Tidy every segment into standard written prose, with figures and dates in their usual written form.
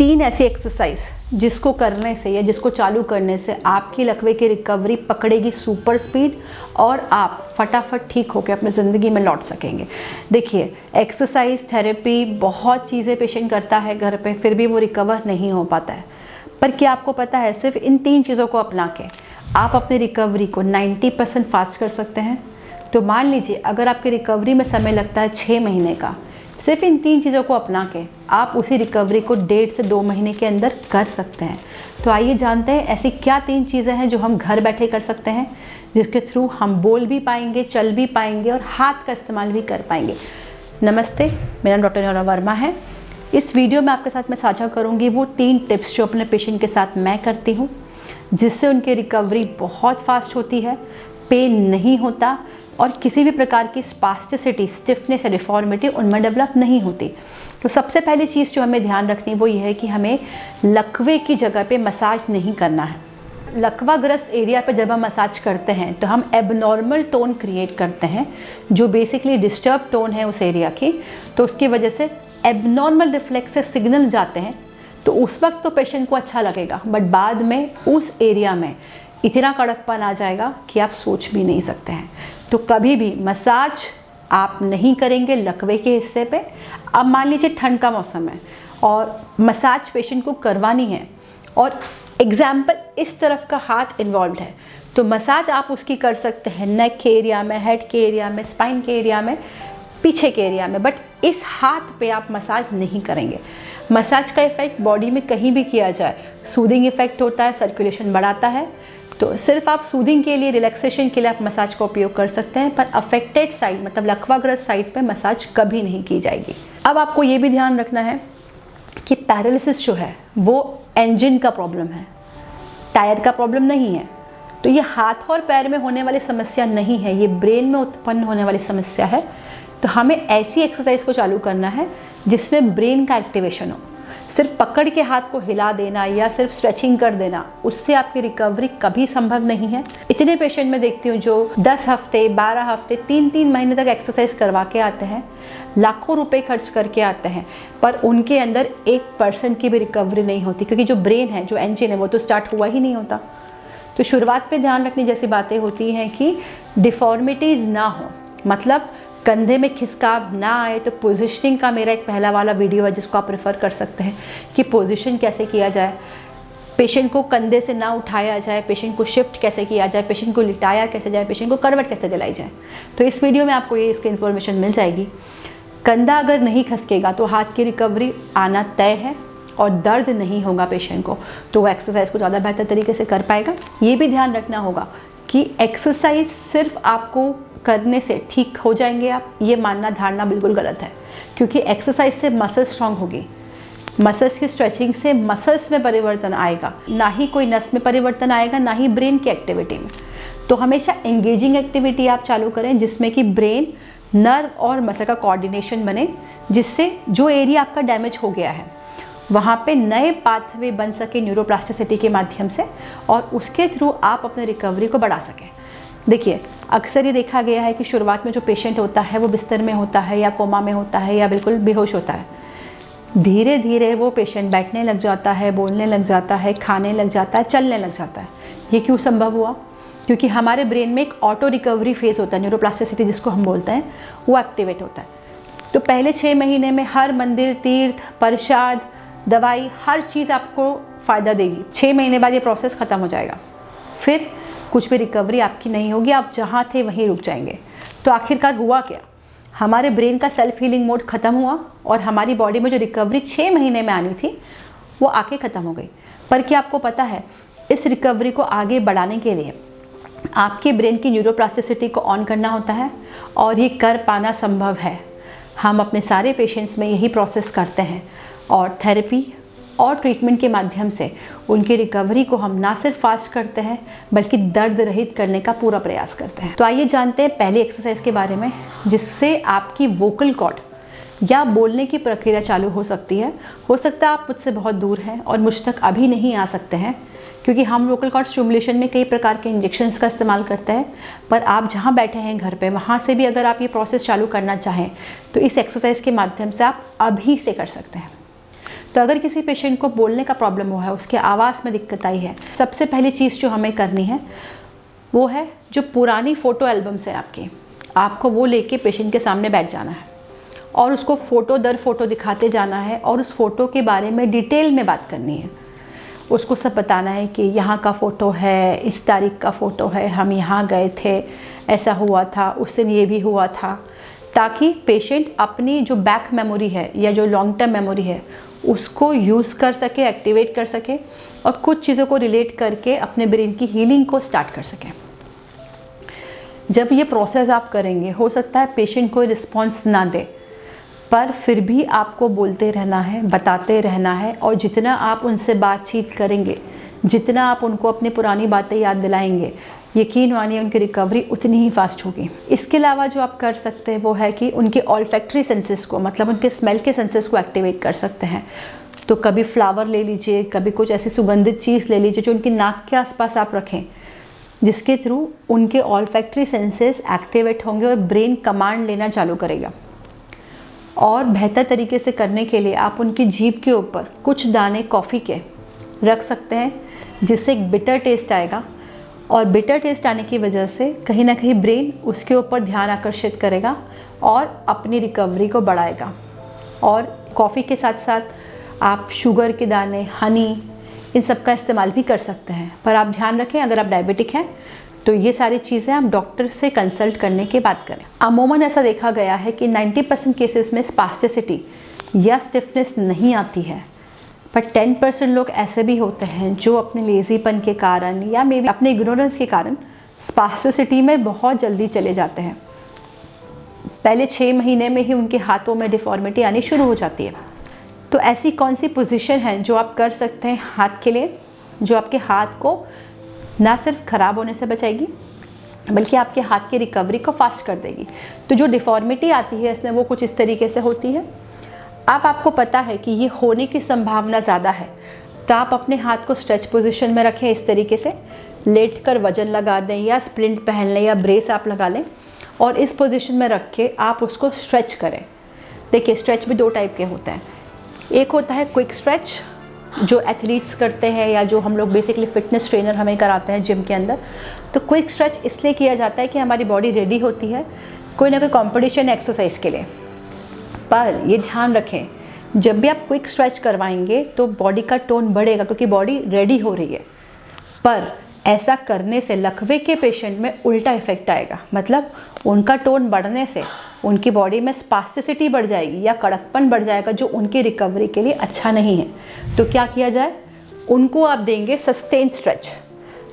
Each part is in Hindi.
3 ऐसी एक्सरसाइज जिसको करने से या जिसको चालू करने से आपकी लकवे की रिकवरी पकड़ेगी सुपर स्पीड और आप फटाफट ठीक होकर अपनी ज़िंदगी में लौट सकेंगे। देखिए, एक्सरसाइज थेरेपी बहुत चीज़ें पेशेंट करता है घर पे, फिर भी वो रिकवर नहीं हो पाता है। पर क्या आपको पता है, सिर्फ इन 3 चीज़ों को अपना के आप अपनी रिकवरी को 90% फास्ट कर सकते हैं। तो मान लीजिए अगर आपकी रिकवरी में समय लगता है 6 महीने का, सिर्फ इन 3 चीज़ों को अपना के आप उसी रिकवरी को 1.5 से 2 महीने के अंदर कर सकते हैं। तो आइए जानते हैं ऐसी क्या 3 चीज़ें हैं जो हम घर बैठे कर सकते हैं, जिसके थ्रू हम बोल भी पाएंगे, चल भी पाएंगे और हाथ का इस्तेमाल भी कर पाएंगे। नमस्ते, मेरा नाम डॉक्टर न्योरा वर्मा है। इस वीडियो में आपके साथ मैं साझा करूँगी वो 3 टिप्स जो अपने पेशेंट के साथ मैं करती हूँ, जिससे उनकी रिकवरी बहुत फास्ट होती है, पेन नहीं होता और किसी भी प्रकार की स्पास्टिसिटी, स्टिफनेस या डिफॉर्मिटी उनमें डेवलप नहीं होती। तो सबसे पहली चीज़ जो हमें ध्यान रखनी वो ये है कि हमें लकवे की जगह पे मसाज नहीं करना है। लकवाग्रस्त एरिया पे जब हम मसाज करते हैं तो हम एबनॉर्मल टोन क्रिएट करते हैं, जो बेसिकली डिस्टर्ब टोन है उस एरिया की। तो उसकी वजह से एबनॉर्मल रिफ्लेक्सेस सिग्नल जाते हैं। तो उस वक्त तो पेशेंट को अच्छा लगेगा, बट बाद में उस एरिया में इतना कड़कपन आ जाएगा कि आप सोच भी नहीं सकते हैं। तो कभी भी मसाज आप नहीं करेंगे लकवे के हिस्से पे। अब मान लीजिए ठंड का मौसम है और मसाज पेशेंट को करवानी है और एग्जाम्पल इस तरफ का हाथ इन्वॉल्व है, तो मसाज आप उसकी कर सकते हैं नेक के एरिया में, हेड के एरिया में, स्पाइन के एरिया में, पीछे के एरिया में, बट इस हाथ पे आप मसाज नहीं करेंगे। मसाज का इफेक्ट बॉडी में कहीं भी किया जाए सूदिंग इफेक्ट होता है, सर्कुलेशन बढ़ाता है। तो सिर्फ आप सूदिंग के लिए, रिलैक्सेशन के लिए आप मसाज का उपयोग कर सकते हैं, पर अफेक्टेड साइड मतलब लकवाग्रस्त साइड पे मसाज कभी नहीं की जाएगी। अब आपको ये भी ध्यान रखना है कि पैरालिसिस जो है वो इंजन का प्रॉब्लम है, टायर का प्रॉब्लम नहीं है। तो ये हाथ और पैर में होने वाली समस्या नहीं है, ये ब्रेन में उत्पन्न होने वाली समस्या है। तो हमें ऐसी एक्सरसाइज को चालू करना है जिसमें ब्रेन का एक्टिवेशन हो। सिर्फ पकड़ के हाथ को हिला देना या सिर्फ स्ट्रेचिंग कर देना, उससे आपकी रिकवरी कभी संभव नहीं है। इतने पेशेंट मैं देखती हूँ जो 10 हफ्ते, 12 हफ्ते, 3-3 महीने तक एक्सरसाइज करवा के आते हैं, लाखों रुपए खर्च करके आते हैं, पर उनके अंदर 1% की भी रिकवरी नहीं होती, क्योंकि जो ब्रेन है, जो इंजन है, वो तो स्टार्ट हुआ ही नहीं होता। तो शुरुआत पे ध्यान रखने जैसी बातें होती हैं कि डिफॉर्मिटीज़ ना हो, मतलब कंधे में खिसकाव ना आए। तो पोजीशनिंग का मेरा एक पहला वाला वीडियो है जिसको आप रेफ़र कर सकते हैं कि पोजीशन कैसे किया जाए, पेशेंट को कंधे से ना उठाया जाए, पेशेंट को शिफ्ट कैसे किया जाए, पेशेंट को लिटाया कैसे जाए, पेशेंट को करवट कैसे दिलाई जाए। तो इस वीडियो में आपको ये इसकी इन्फॉर्मेशन मिल जाएगी। कंधा अगर नहीं खसकेगा तो हाथ की रिकवरी आना तय है और दर्द नहीं होगा पेशेंट को, तो वो एक्सरसाइज को ज़्यादा बेहतर तरीके से कर पाएगा। ये भी ध्यान रखना होगा कि एक्सरसाइज सिर्फ आपको करने से ठीक हो जाएंगे आप, ये मानना, धारणा बिल्कुल गलत है। क्योंकि एक्सरसाइज से मसल स्ट्रांग होगी, मसल्स की स्ट्रेचिंग से मसल्स में परिवर्तन आएगा, ना ही कोई नस में परिवर्तन आएगा, ना ही ब्रेन की एक्टिविटी में। तो हमेशा एंगेजिंग एक्टिविटी आप चालू करें जिसमें कि ब्रेन, नर्व और मसल का कोऑर्डिनेशन बने, जिससे जो एरिया आपका डैमेज हो गया है वहाँ पे नए पाथवे बन सके न्यूरोप्लास्टिसिटी के माध्यम से, और उसके थ्रू आप अपने रिकवरी को बढ़ा सकें। देखिए, अक्सर ये देखा गया है कि शुरुआत में जो पेशेंट होता है वो बिस्तर में होता है या कोमा में होता है या बिल्कुल बेहोश होता है। धीरे धीरे वो पेशेंट बैठने लग जाता है, बोलने लग जाता है, खाने लग जाता है, चलने लग जाता है। ये क्यों संभव हुआ? क्योंकि हमारे ब्रेन में एक ऑटो रिकवरी फेज़ होता है, न्यूरोप्लास्टिसिटी जिसको हम बोलते हैं, वो एक्टिवेट होता है। तो पहले 6 महीने में हर मंदिर, तीर्थ, प्रसाद, दवाई, हर चीज़ आपको फ़ायदा देगी। 6 महीने बाद ये प्रोसेस ख़त्म हो जाएगा, फिर कुछ भी रिकवरी आपकी नहीं होगी, आप जहाँ थे वहीं रुक जाएंगे। तो आखिरकार हुआ क्या? हमारे ब्रेन का सेल्फ हीलिंग मोड ख़त्म हुआ और हमारी बॉडी में जो रिकवरी 6 महीने में आनी थी वो आके ख़त्म हो गई। पर क्या आपको पता है, इस रिकवरी को आगे बढ़ाने के लिए आपके ब्रेन की न्यूरोप्लास्टिसिटी को ऑन करना होता है, और ये कर पाना संभव है। हम अपने सारे पेशेंट्स में यही प्रोसेस करते हैं, और थेरेपी और ट्रीटमेंट के माध्यम से उनकी रिकवरी को हम ना सिर्फ फास्ट करते हैं बल्कि दर्द रहित करने का पूरा प्रयास करते हैं। तो आइए जानते हैं पहली एक्सरसाइज के बारे में, जिससे आपकी वोकल कॉर्ड या बोलने की प्रक्रिया चालू हो सकती है। हो सकता है आप मुझसे बहुत दूर हैं और मुझ तक अभी नहीं आ सकते हैं, क्योंकि हम वोकल कॉर्ड स्टिमुलेशन में कई प्रकार के इंजेक्शंस का इस्तेमाल करते हैं। पर आप जहाँ बैठे हैं घर पे, वहाँ से भी अगर आप ये प्रोसेस चालू करना चाहें तो इस एक्सरसाइज के माध्यम से आप अभी से कर सकते हैं। तो अगर किसी पेशेंट को बोलने का प्रॉब्लम हुआ है, उसके आवाज़ में दिक्कत आई है, सबसे पहली चीज़ जो हमें करनी है वो है जो पुरानी फ़ोटो एल्बम्स है आपको वो लेके पेशेंट के सामने बैठ जाना है और उसको फ़ोटो दर फ़ोटो दिखाते जाना है और उस फ़ोटो के बारे में डिटेल में बात करनी है। उसको सब बताना है कि यहाँ का फ़ोटो है, इस तारीख का फ़ोटो है, हम यहाँ गए थे, ऐसा हुआ था, उस दिन ये भी हुआ था, ताकि पेशेंट अपनी जो बैक मेमोरी है या जो लॉन्ग टर्म मेमोरी है उसको यूज़ कर सके, एक्टिवेट कर सके और कुछ चीज़ों को रिलेट करके अपने ब्रेन की हीलिंग को स्टार्ट कर सके। जब ये प्रोसेस आप करेंगे, हो सकता है पेशेंट कोई रिस्पॉन्स ना दे, पर फिर भी आपको बोलते रहना है, बताते रहना है और जितना आप उनसे बातचीत करेंगे, जितना आप उनको अपनी पुरानी बातें याद दिलाएंगे, यकीन मानिए उनकी रिकवरी उतनी ही फास्ट होगी। इसके अलावा जो आप कर सकते हैं वो है कि उनके ऑल्फैक्टरी सेंसेस को, मतलब उनके स्मेल के सेंसेस को एक्टिवेट कर सकते हैं। तो कभी फ्लावर ले लीजिए, कभी कुछ ऐसी सुगंधित चीज़ ले लीजिए जो उनकी नाक के आसपास आप रखें, जिसके थ्रू उनके ऑल्फैक्टरी सेंसेस एक्टिवेट होंगे और ब्रेन कमांड लेना चालू करेगा। और बेहतर तरीके से करने के लिए आप उनकी जीभ के ऊपर कुछ दाने कॉफ़ी के रख सकते हैं, जिससे एक बिटर टेस्ट आएगा और बिटर टेस्ट आने की वजह से कहीं ना कहीं ब्रेन उसके ऊपर ध्यान आकर्षित करेगा और अपनी रिकवरी को बढ़ाएगा। और कॉफ़ी के साथ साथ आप शुगर के दाने, हनी, इन सब का इस्तेमाल भी कर सकते हैं। पर आप ध्यान रखें, अगर आप डायबिटिक हैं तो ये सारी चीज़ें आप डॉक्टर से कंसल्ट करने के बाद करें। अमूमन ऐसा देखा गया है कि 90% केसेस में स्पास्टिसिटी या स्टिफनेस नहीं आती है, पर 10% लोग ऐसे भी होते हैं जो अपने लेज़ीपन के कारण या मे बी अपने इग्नोरेंस के कारण स्पास्टिसिटी में बहुत जल्दी चले जाते हैं। पहले 6 महीने में ही उनके हाथों में डिफॉर्मिटी आनी शुरू हो जाती है। तो ऐसी कौन सी पोजीशन है जो आप कर सकते हैं हाथ के लिए, जो आपके हाथ को ना सिर्फ ख़राब होने से बचाएगी बल्कि आपके हाथ की रिकवरी को फास्ट कर देगी। तो जो डिफॉर्मिटी आती है इसमें वो कुछ इस तरीके से होती है। आपको पता है कि ये होने की संभावना ज़्यादा है, तो आप अपने हाथ को स्ट्रेच पोजीशन में रखें, इस तरीके से लेट कर वजन लगा दें या स्प्लिंट पहन लें या ब्रेस आप लगा लें और इस पोजीशन में रख के आप उसको स्ट्रेच करें। देखिए, स्ट्रेच भी 2 टाइप के होते हैं। एक होता है क्विक स्ट्रेच जो एथलीट्स करते हैं या जो हम लोग बेसिकली फिटनेस ट्रेनर हमें कराते हैं जिम के अंदर। तो क्विक स्ट्रेच इसलिए किया जाता है कि हमारी बॉडी रेडी होती है कोई ना कोई कंपटीशन एक्सरसाइज के लिए। पर ये ध्यान रखें, जब भी आप क्विक स्ट्रेच करवाएंगे तो बॉडी का टोन बढ़ेगा क्योंकि बॉडी रेडी हो रही है। पर ऐसा करने से लकवे के पेशेंट में उल्टा इफेक्ट आएगा, मतलब उनका टोन बढ़ने से उनकी बॉडी में स्पास्टिसिटी बढ़ जाएगी या कड़कपन बढ़ जाएगा, जो उनकी रिकवरी के लिए अच्छा नहीं है। तो क्या किया जाए, उनको आप देंगे सस्टेन स्ट्रेच,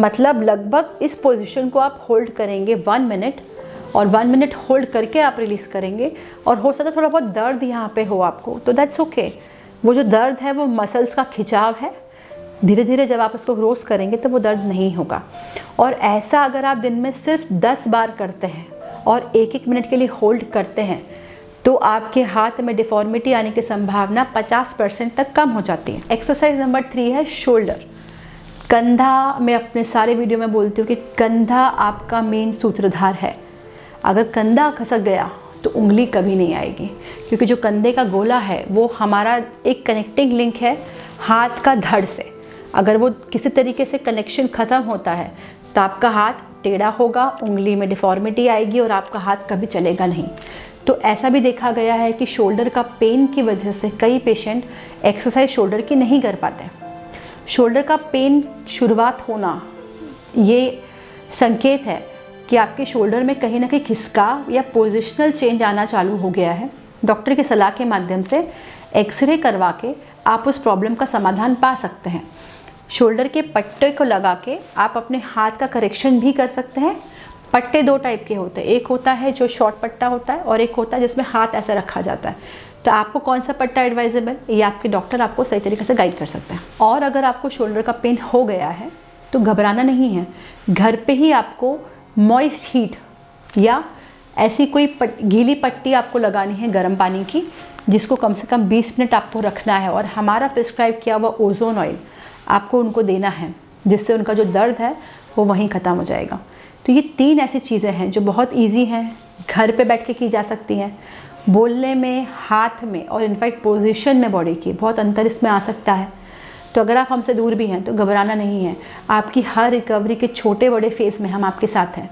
मतलब लगभग इस पोजीशन को आप होल्ड करेंगे 1 मिनट और 1 मिनट होल्ड करके आप रिलीज़ करेंगे। और हो सकता है थोड़ा बहुत दर्द यहाँ पे हो आपको, तो दैट्स ओके। वो जो दर्द है वो मसल्स का खिंचाव है, धीरे धीरे जब आप उसको रोज करेंगे तो वो दर्द नहीं होगा। और ऐसा अगर आप दिन में सिर्फ 10 बार करते हैं और 1-1 मिनट के लिए होल्ड करते हैं तो आपके हाथ में डिफॉर्मिटी आने की संभावना 50% तक कम हो जाती है। एक्सरसाइज नंबर 3 है शोल्डर, कंधा। मैं अपने सारे वीडियो में बोलती हूँ कि कंधा आपका मेन सूत्रधार है। अगर कंधा खसक गया तो उंगली कभी नहीं आएगी, क्योंकि जो कंधे का गोला है वो हमारा एक कनेक्टिंग लिंक है हाथ का धड़ से। अगर वो किसी तरीके से कनेक्शन ख़त्म होता है तो आपका हाथ टेढ़ा होगा, उंगली में डिफॉर्मिटी आएगी और आपका हाथ कभी चलेगा नहीं। तो ऐसा भी देखा गया है कि शोल्डर का पेन की वजह से कई पेशेंट एक्सरसाइज शोल्डर की नहीं कर पाते। शोल्डर का पेन शुरुआत होना ये संकेत है कि आपके शोल्डर में कहीं ना कहीं खिसका या पोजिशनल चेंज आना चालू हो गया है। डॉक्टर की सलाह के माध्यम से एक्सरे करवा के आप उस प्रॉब्लम का समाधान पा सकते हैं। शोल्डर के पट्टे को लगा के आप अपने हाथ का करेक्शन भी कर सकते हैं। पट्टे 2 टाइप के होते हैं, एक होता है जो शॉर्ट पट्टा होता है और एक होता है जिसमें हाथ ऐसा रखा जाता है। तो आपको कौन सा पट्टा एडवाइजेबल, ये आपके डॉक्टर आपको सही तरीके से गाइड कर सकते हैं। और अगर आपको शोल्डर का पेन हो गया है तो घबराना नहीं है, घर पे ही आपको मॉइस्ट हीट या ऐसी कोई गीली पट्टी आपको लगानी है गर्म पानी की, जिसको कम से कम 20 मिनट आपको रखना है और हमारा प्रिस्क्राइब किया हुआ ओजोन ऑयल आपको उनको देना है, जिससे उनका जो दर्द है वो वहीं ख़त्म हो जाएगा। तो ये 3 ऐसी चीज़ें हैं जो बहुत इजी हैं, घर पे बैठ के की जा सकती हैं बोलने में, हाथ में और इनफैक्ट पोजीशन में बॉडी की बहुत अंतर इसमें आ सकता है। तो अगर आप हमसे दूर भी हैं तो घबराना नहीं है, आपकी हर रिकवरी के छोटे बड़े फेज़ में हम आपके साथ हैं।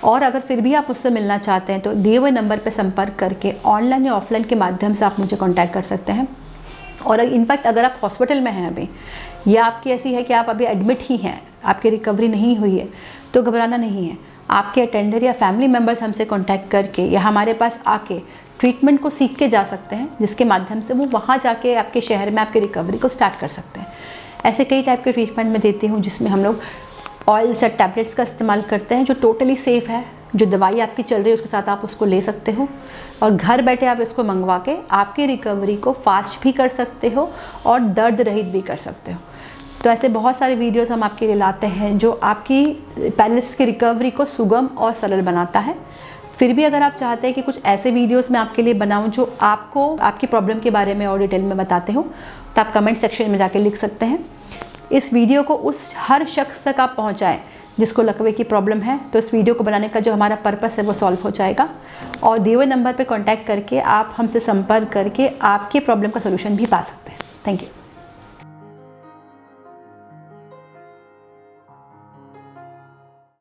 और अगर फिर भी आप मुझसे मिलना चाहते हैं तो दिए हुए नंबर पर संपर्क करके ऑनलाइन या ऑफलाइन के माध्यम से आप मुझे कॉन्टैक्ट कर सकते हैं। और इनफैक्ट अगर आप हॉस्पिटल में हैं अभी, या आपकी ऐसी है कि आप अभी एडमिट ही हैं, आपकी रिकवरी नहीं हुई है, तो घबराना नहीं है। आपके अटेंडर या फैमिली मेम्बर्स हमसे कांटेक्ट करके या हमारे पास आके ट्रीटमेंट को सीख के जा सकते हैं, जिसके माध्यम से वो वहाँ जाके आपके शहर में आपकी रिकवरी को स्टार्ट कर सकते हैं। ऐसे कई टाइप के ट्रीटमेंट मैं देती हूँ जिसमें हम लोग ऑयल्स या टैबलेट्स का इस्तेमाल करते हैं, जो टोटली सेफ़ है। जो दवाई आपकी चल रही है उसके साथ आप उसको ले सकते हो और घर बैठे आप इसको मंगवा के आपकी रिकवरी को फास्ट भी कर सकते हो और दर्द रहित भी कर सकते हो। तो ऐसे बहुत सारे वीडियोस हम आपके लिए लाते हैं जो आपकी पैरालिसिस की रिकवरी को सुगम और सरल बनाता है। फिर भी अगर आप चाहते हैं कि कुछ ऐसे वीडियोस मैं आपके लिए बनाऊं जो आपको आपकी प्रॉब्लम के बारे में और डिटेल में बताते हो, तो आप कमेंट सेक्शन में जाके लिख सकते हैं। इस वीडियो को उस हर शख्स तक आप पहुंचाएं जिसको लकवे की प्रॉब्लम है, तो इस वीडियो को बनाने का जो हमारा पर्पस है वो सॉल्व हो जाएगा। और दिए हुए नंबर पर कॉन्टैक्ट करके आप हमसे संपर्क करके आपकी प्रॉब्लम का सोल्यूशन भी पा सकते हैं। Thank you.